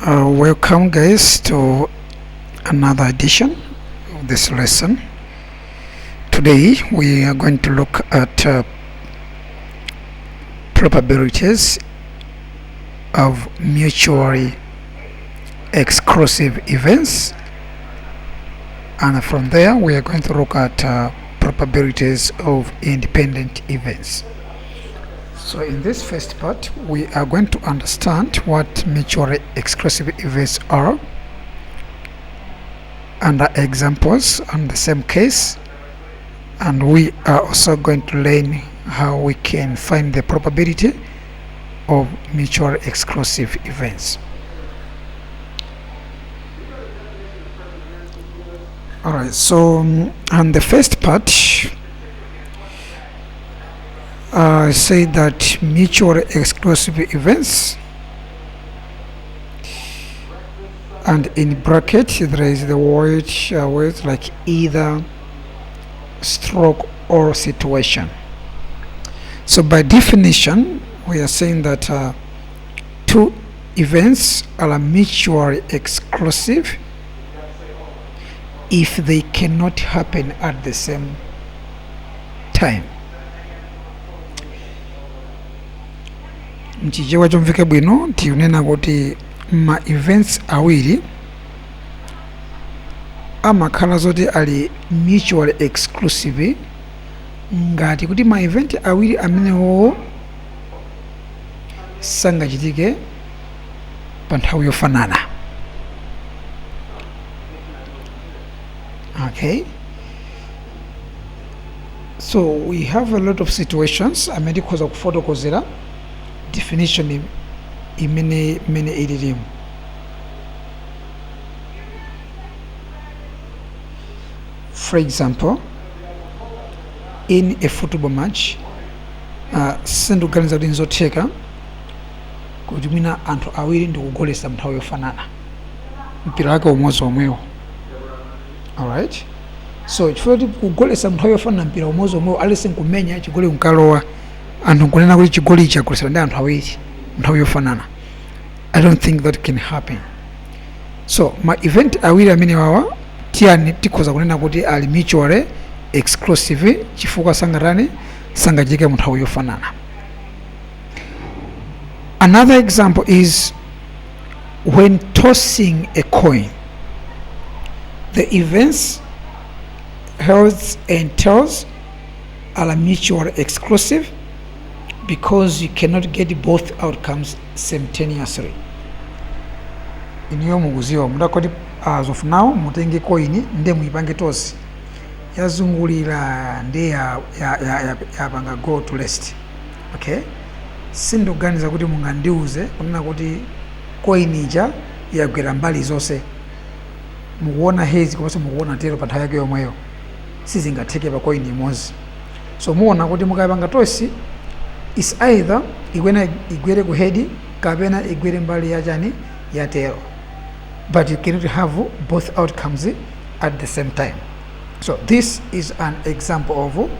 Welcome guys to another edition of this lesson. Today we are going to look at probabilities of mutually exclusive events, and from there we are going to look at probabilities of independent events. So in this first part, we are going to understand what mutually exclusive events are under examples on the same case, and we are also going to learn how we can find the probability of mutually exclusive events. Alright, so on the first part, I say that mutually exclusive events, and in bracket there is the words like either, stroke, or situation. So by definition, we are saying that two events are mutually exclusive if they cannot happen at the same time. Mchichewa chomvike bwino nti unena kuti ma events awiri amakhala zoti ali mutually exclusive ngati kuti ma event awiri amenewo sangachitike pa nthawi yofanana. Okay, so we have a lot of situations amene tikhoza kufotokozera definition imene ilirimu. For example, in a football match, sinduganiza kuti nzotheka kuti mwina anthu awiri ndikugolesa nthawi yofanana mpira wake umodzi omwewo. Alright, so chifukwa kuti kugolesa nthawi yofanana mpira umodzi omwewo alese nkumenya chigoli nkalowa, anthu nkunena kuti chigoli chagolesera ndi anthu awiri nthawi yofanana. I don't think that can happen. So ma event awiri amene wawa tiyani tikhoza kunena kuti ali mutually exclusive chifukwa sangachitike mu nthawi yofanana. Another example is when tossing a coin. The events heads and tails are mutually exclusive because you cannot get both outcomes simultaneously. Iniyo mukuziwa mudakoti as of now mutenge coin nde muipange toss yazungulira nde yapanga go to rest. Okay, sinduganiza kuti mungandiuze kunena kuti coin ija yagwera mbali zonse, mukuona heads komanso mukuona tail pa nthawi yake yomweyo, sizingatheke pa coin imodzi. So muona kuti mukayapanga toss is either igwere ku head kapena igwere mbali ya chani ya tail, but you cannot have both outcomes at the same time. So this is an example of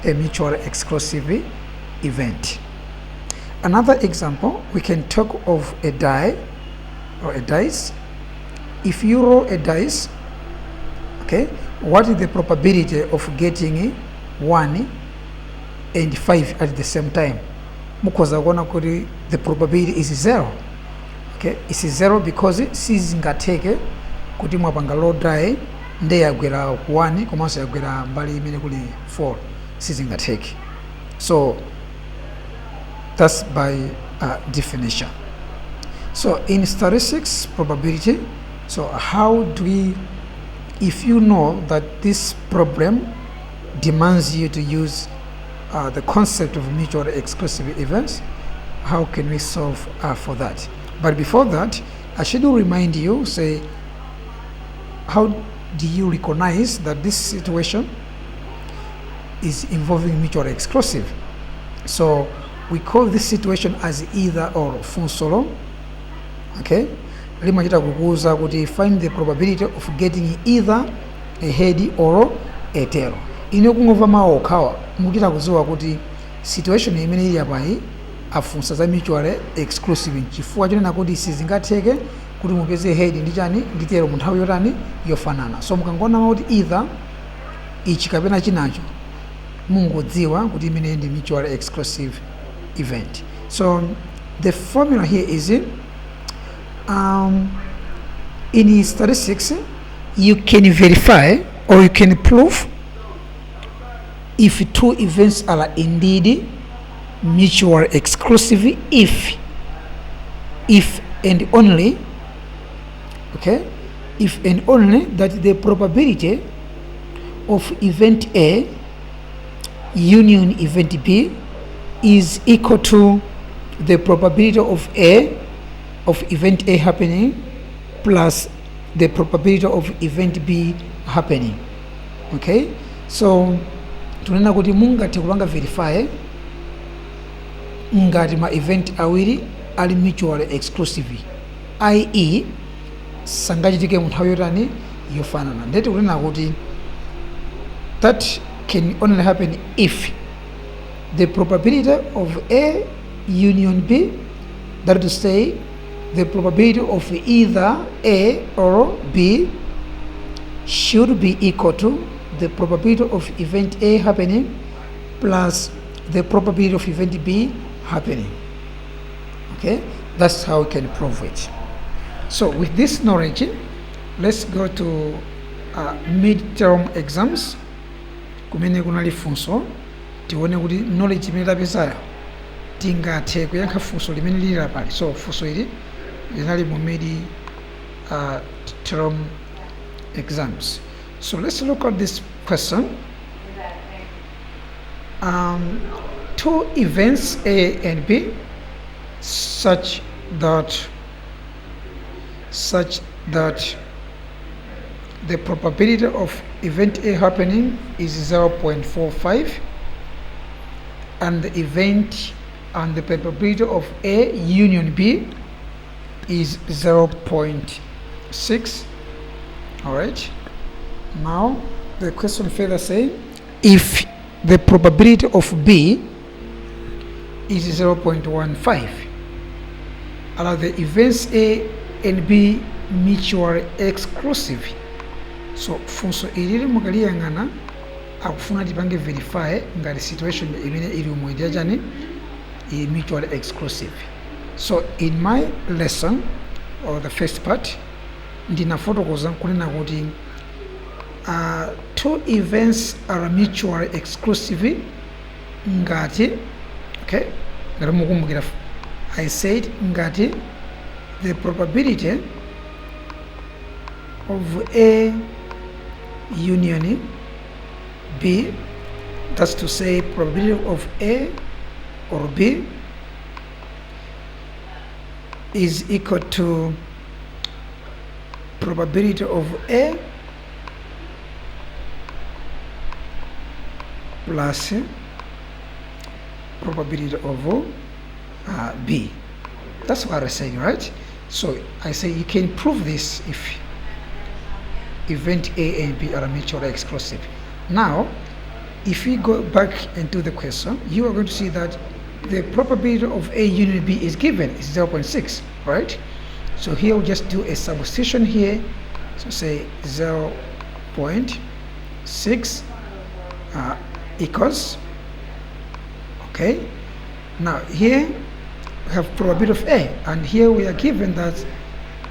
a mutually exclusive event. Another example, we can talk of a die or a dice. If you roll a dice, okay, what is the probability of getting 1 and 5 at the same time? Mukoza kuona kuti the probability is 0. Okay, it's 0 because sizingatheke kuti mwapanga roll die nde yagwera 1 komanso yagwera mbali imene kuli 4, sizingatheke. So that's by definition. So in statistics probability, so how do we, if you know that this problem demands you to use the concept of mutually exclusive events, how can we solve for that? But before that, I should remind you, say, how do you recognize that this situation is involving mutually exclusive? So we call this situation as either or funsolo. Okay, limachita kukuza kuti find the probability of getting either a head or a tail. Ine kungova mawu okhawa mukuchita kuziwa kuti situation imene ili apayi afunsa za mutually exclusive chifukwa chonena kuti sizingatheke kuti mupeze head ndi chani ndi tail mu nthawi yotani yofanana. So mukangoona kuti either ichi kapena chinacho mungodziwa kuti imene ndi mutually exclusive event. So the formula here is in statistics you can verify or you can prove if two events are indeed mutually exclusive if and only, okay, if and only that the probability of event A union event B is equal to the probability of event A happening plus the probability of event B happening. Okay, so tunena kuti mungati kupanga verify ngati ma event awiri ali mutually exclusive, i.e. sangachitike mu nthawi yotani yofanana. Ndeti kunena kuti that can only happen if the probability of A union B, that is to say the probability of either A or B should be equal to the probability of event A happening plus the probability of event B happening. Okay, that's how we can prove it. So with this knowledge, let's go to midterm exams. Kumene kunali funso tione kuti knowledge imene tapezayo tingathe kuyankha funso limene lili lapali. So funso ili linali mu term exams. So let's look at this question. Two events A and B such that the probability of event A happening is 0.45 and the probability of A union B is 0.6. all right, now the question further say if the probability of B is 0.15 are the events A and B mutually exclusive. So funso ilili mukaliyang'ana akufuna tipange verify ngati situation imene ili umwedya chani i mutually exclusive. So in my lesson or the first part ndinafotokoza kunena kuti two events are mutually exclusive ngati, okay, ngati mukumbukira I said ngati the probability of A union B, that's to say probability of A or B is equal to probability of A plus probability of B. That's what I say, right? So I say you can prove this if event A and B are mutually exclusive. Now, if we go back into the question, you are going to see that the probability of A union B is given is 0.6, right? So here we'll just do a substitution here. So say 0.6 equals, okay. Now here we have probability of A, and here we are given that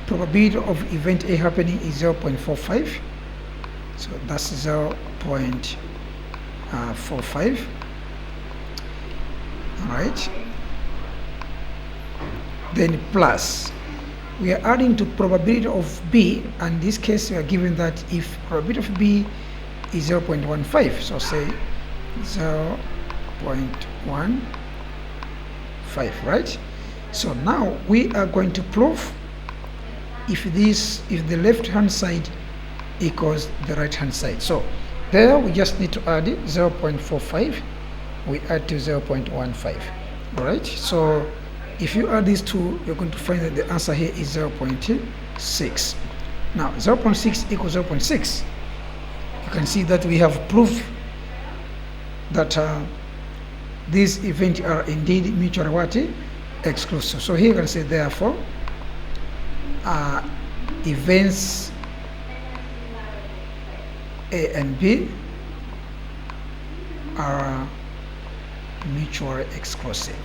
probability of event A happening is 0.45. So that's 0.45. All right. Then plus, we are adding to probability of B, and in this case we are given that if probability of B is 0.15, so say 0.15, right? So now we are going to prove if the left hand side equals the right hand side. So there we just need to add 0.45, we add to 0.15. all right, so if you add these two, you're going to find that the answer here is 0.6. now 0.6 equals 0.6. you can see that we have proof that these events are indeed mutually exclusive. So here you can say therefore events A and B are mutually exclusive.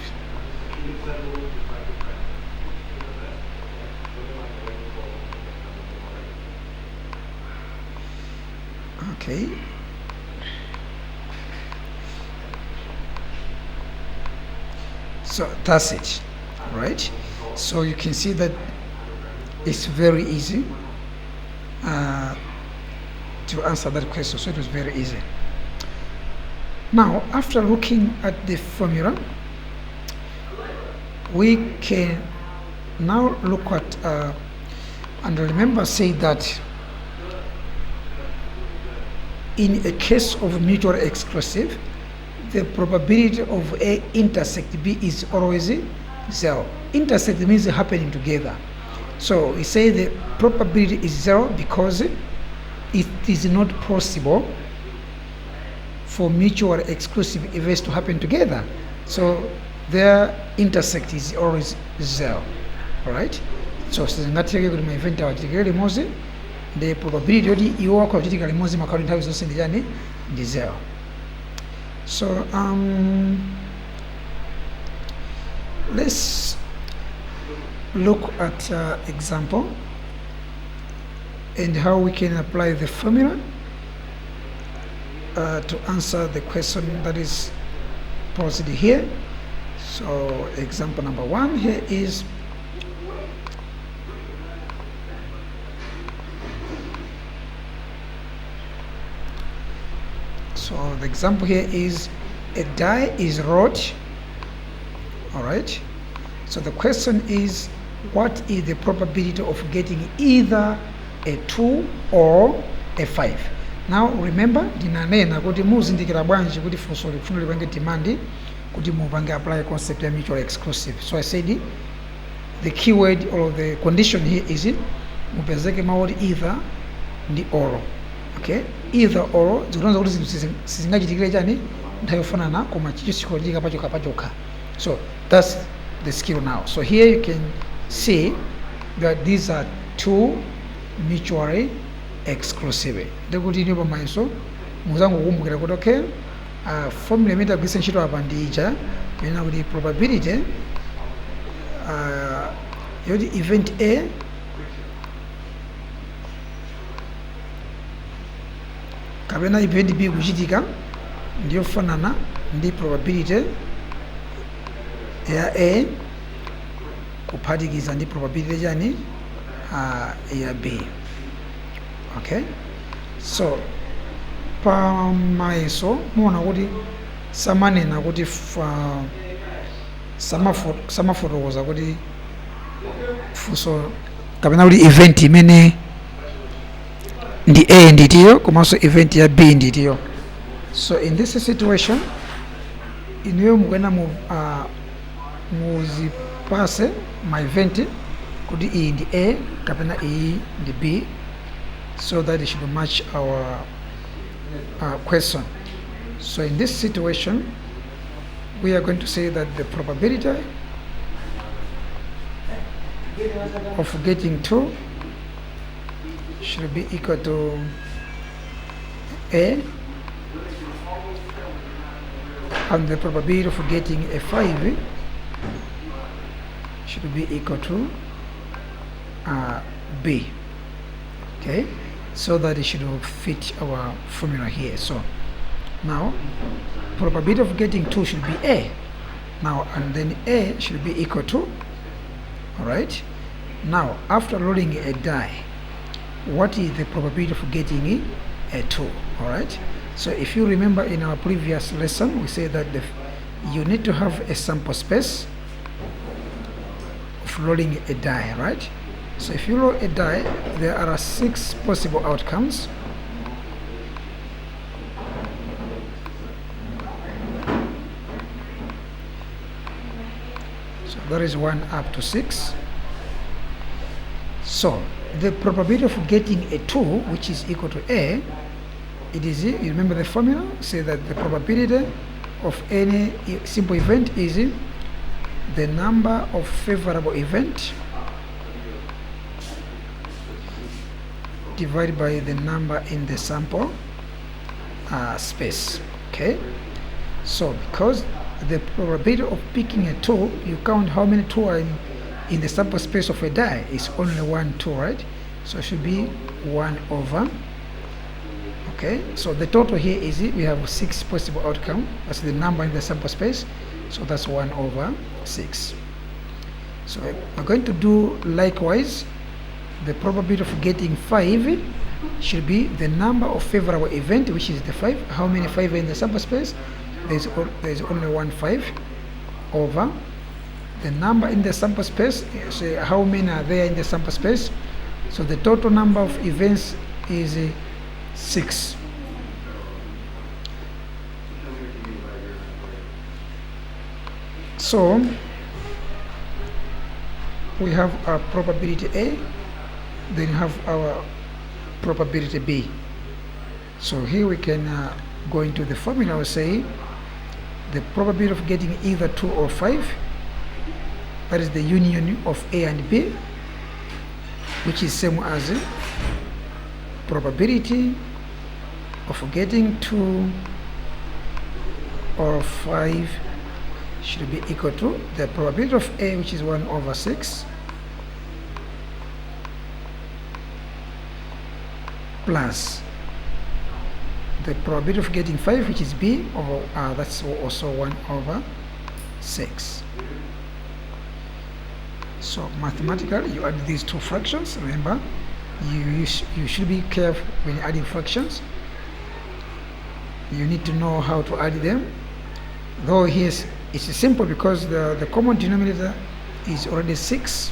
Okay. So that's it, right? So you can see that it's very easy to answer that question. So it was very easy. Now, after looking at the formula, we can now look at and remember, say that in a case of mutually exclusive, the probability of A intersect B is always 0. Intersect means happening together. So we say the probability is 0 because it is not possible for mutually exclusive events to happen together. So their intersect is always 0. Alright? So singatireke kuti ma event awachitikire limodzi, the probability yoti iwo wako achitika limodzi makauti nthawi zonse ndi chani? Ndi 0. So let's look at example and how we can apply the formula to answer the question that is posed here. So example number 1 here is the example here is a die is rolled. All right, so the question is, what is the probability of getting either a 2 or a 5? Now remember, ndinanena kuti muzindikira bwanji kuti funso lifuna lipange demand kuti mupange apply concept ya mutually exclusive. So I said the keyword or the condition here is mupezeke mawu either ndi or. Okay, either or zikutanza kuti zinthu sizingachitikire chani nthawi yofanana koma chichichitika pachoka. So that's the skill now. So here you can see that these are two mutually exclusive. Ndikuti ine pamaiso muzangu kukumbukira kuti okay, formula imene tagwiritsa ntchito apa ndi ija yona kuti probability yoti event A kapena event B kuchitika ndiyo fanana ndi probability ya A kuphatikiza ndi probability chani ya B. Okay, so pamaiso muona kuti samanena kuti samafotokoza kuti funso kapena kuti event imene ndi A nditiyo komanso event ya B nditiyo. So in this situation inuyo mukuyenda muzipase ma event kuti iyi ndi A kapena iyi ndi B, so that it should match our question. So in this situation we are going to say that the probability of getting 2 should be equal to A, and the probability of getting a 5 should be equal to B. Okay, so that it should fit our formula here. So now probability of getting 2 should be A now, and then A should be equal to, all right, now after rolling a die, what is the probability of getting a 2? All right, so if you remember in our previous lesson we said that you need to have a sample space of rolling a die, right? So if you roll a die, there are 6 possible outcomes. So there is 1 up to 6. So the probability of getting a 2, which is equal to A, it is, you remember the formula, say that the probability of any simple event is the number of favorable event divided by the number in the sample space. Okay, so because the probability of picking a 2, you count how many 2 are in the sample space of a die. It's only 1 2, right? So it should be 1 over. Okay, so the total here is we have 6 possible outcome. That's the number in the sample space. So that's 1 over 6. So we're going to do likewise. The probability of getting 5 should be the number of favorable event, which is the 5. How many 5 are in the sample space? There's only 1 5 over the number in the sample space. So how many are there in the sample space? So the total number of events is 6. So we have our probability A, then have our probability B. So here we can go into the formula. We say the probability of getting either 2 or 5, that is the union of A and B, which is same as probability of getting 2 or 5 should be equal to the probability of A, which is 1 over 6, plus the probability of getting 5, which is B, over that's also 1 over 6. So mathematically, you add these two fractions. Remember, you should be careful when adding fractions. You need to know how to add them. Though here it's simple because the common denominator is already 6.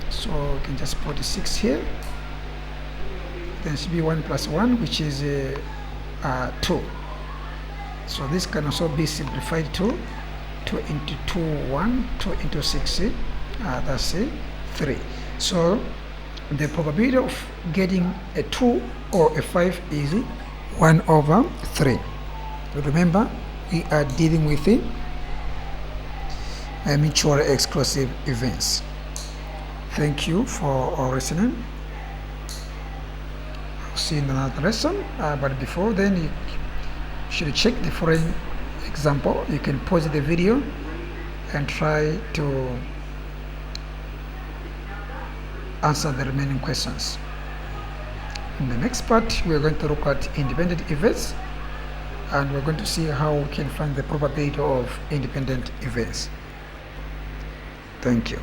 So we can just put 6 here. Then it should be 1 plus 1, which is 2. So this can also be simplified to 2 into 2, 1, 2 into 6, that's 3. So the probability of getting a 2 or a 5 is 1 over 3. Remember, we are dealing with mutually exclusive events. Thank you for listening. I'll see you in another lesson. But before then, you should check the following example. You can pause the video and try to answer the remaining questions. In the next part, we are going to look at independent events, and we're going to see how we can find the probability of independent events. Thank you.